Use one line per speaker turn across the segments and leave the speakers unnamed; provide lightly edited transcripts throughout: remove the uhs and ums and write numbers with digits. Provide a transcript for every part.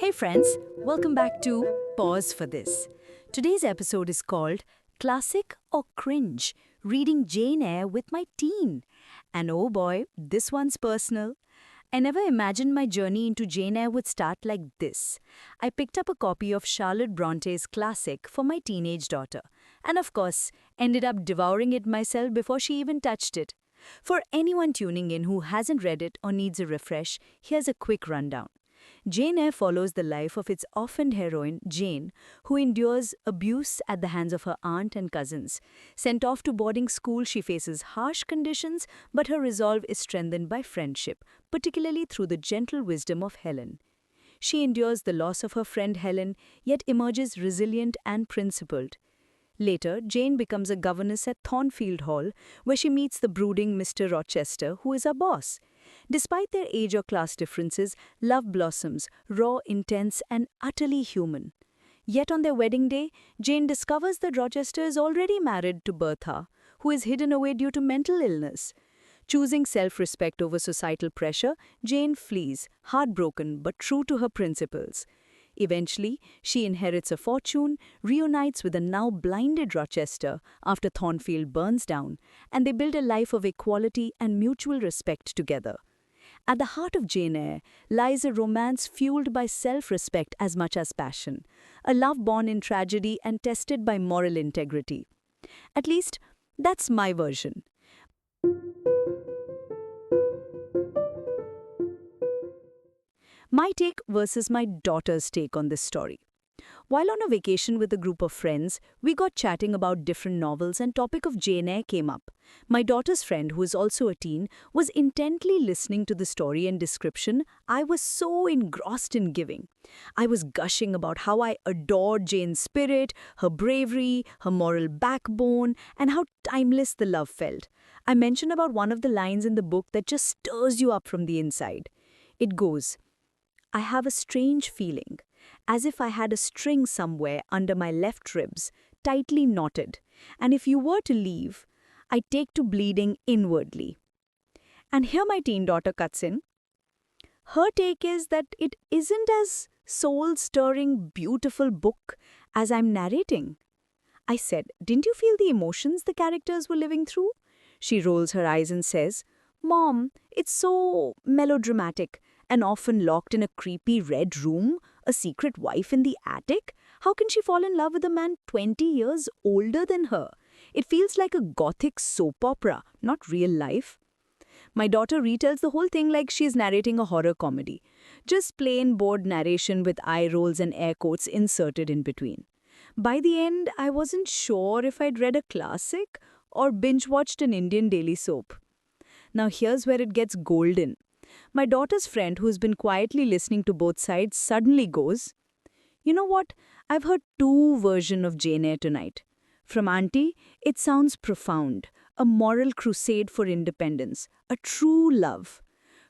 Hey friends, welcome back to Pause for This. Today's episode is called Classic or Cringe Reading Jane Eyre with My Teen. And oh boy, this one's personal. I never imagined my journey into Jane Eyre would start like this. I picked up a copy of Charlotte Bronte's classic for my teenage daughter, and of course, ended up devouring it myself before she even touched it. For anyone tuning in who hasn't read it or needs a refresh, here's a quick rundown. Jane Eyre follows the life of its orphaned heroine, Jane, who endures abuse at the hands of her aunt and cousins. Sent off to boarding school, she faces harsh conditions, but her resolve is strengthened by friendship, particularly through the gentle wisdom of Helen. She endures the loss of her friend Helen, yet emerges resilient and principled. Later, Jane becomes a governess at Thornfield Hall, where she meets the brooding Mr. Rochester, who is her boss. Despite their age or class differences, love blossoms, raw, intense, and utterly human. Yet on their wedding day, Jane discovers that Rochester is already married to Bertha, who is hidden away due to mental illness. Choosing self-respect over societal pressure, Jane flees, heartbroken but true to her principles. Eventually, she inherits a fortune, reunites with a now blinded Rochester after Thornfield burns down, and they build a life of equality and mutual respect together. At the heart of Jane Eyre lies a romance fueled by self-respect as much as passion, a love born in tragedy and tested by moral integrity. At least, that's my version. My take versus my daughter's take on this story. While on a vacation with a group of friends, we got chatting about different novels and topic of Jane Eyre came up. My daughter's friend, who is also a teen, was intently listening to the story and description I was so engrossed in giving. I was gushing about how I adored Jane's spirit, her bravery, her moral backbone, and how timeless the love felt. I mentioned about one of the lines in the book that just stirs you up from the inside. It goes, I have a strange feeling, as if I had a string somewhere under my left ribs, tightly knotted, and if you were to leave, I take to bleeding inwardly. And here my teen daughter cuts in. Her take is that it isn't as soul-stirring, beautiful book as I'm narrating. I said, didn't you feel the emotions the characters were living through? She rolls her eyes and says, Mom, it's so melodramatic. An orphan locked in a creepy red room, a secret wife in the attic? How can she fall in love with a man 20 years older than her? It feels like a gothic soap opera, not real life. My daughter retells the whole thing like she's narrating a horror comedy. Just plain bored narration with eye rolls and air quotes inserted in between. By the end, I wasn't sure if I'd read a classic or binge-watched an Indian daily soap. Now here's where it gets golden. My daughter's friend, who's been quietly listening to both sides, suddenly goes, You know what? I've heard two versions of Jane Eyre tonight. From Auntie, it sounds profound, a moral crusade for independence, a true love.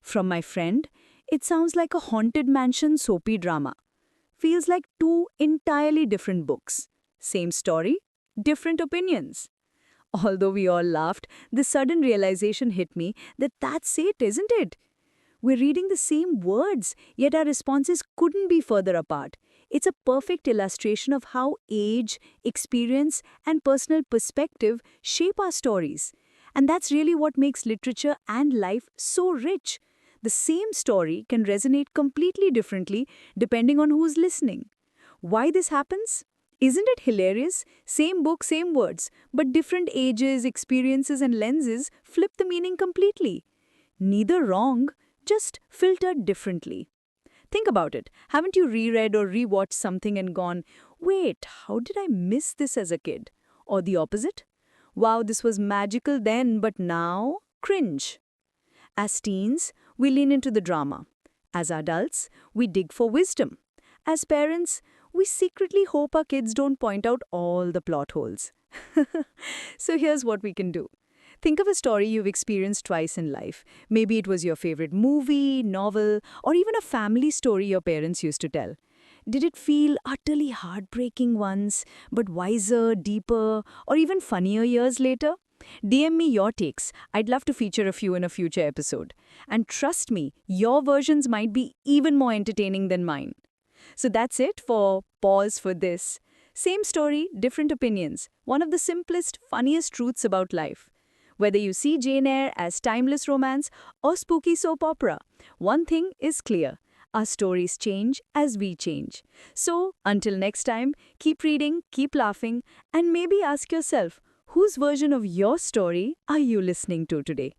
From my friend, it sounds like a haunted mansion soapy drama. Feels like two entirely different books. Same story, different opinions. Although we all laughed, the sudden realization hit me that that's it, isn't it? We're reading the same words, yet our responses couldn't be further apart. It's a perfect illustration of how age, experience, and personal perspective shape our stories. And that's really what makes literature and life so rich. The same story can resonate completely differently depending on who's listening. Why this happens? Isn't it hilarious? Same book, same words, but different ages, experiences, and lenses flip the meaning completely. Neither wrong, just filtered differently. Think about it. Haven't you reread or rewatched something and gone, wait, how did I miss this as a kid? Or the opposite? Wow, this was magical then, but now, cringe. As teens, we lean into the drama. As adults, we dig for wisdom. As parents, we secretly hope our kids don't point out all the plot holes. So here's what we can do. Think of a story you've experienced twice in life. Maybe it was your favorite movie, novel, or even a family story your parents used to tell. Did it feel utterly heartbreaking once, but wiser, deeper, or even funnier years later? DM me your takes. I'd love to feature a few in a future episode. And trust me, your versions might be even more entertaining than mine. So that's it for Pause for This. Same story, different opinions. One of the simplest, funniest truths about life. Whether you see Jane Eyre as timeless romance or spooky soap opera, one thing is clear. Our stories change as we change. So, until next time, keep reading, keep laughing, and maybe ask yourself, whose version of your story are you listening to today?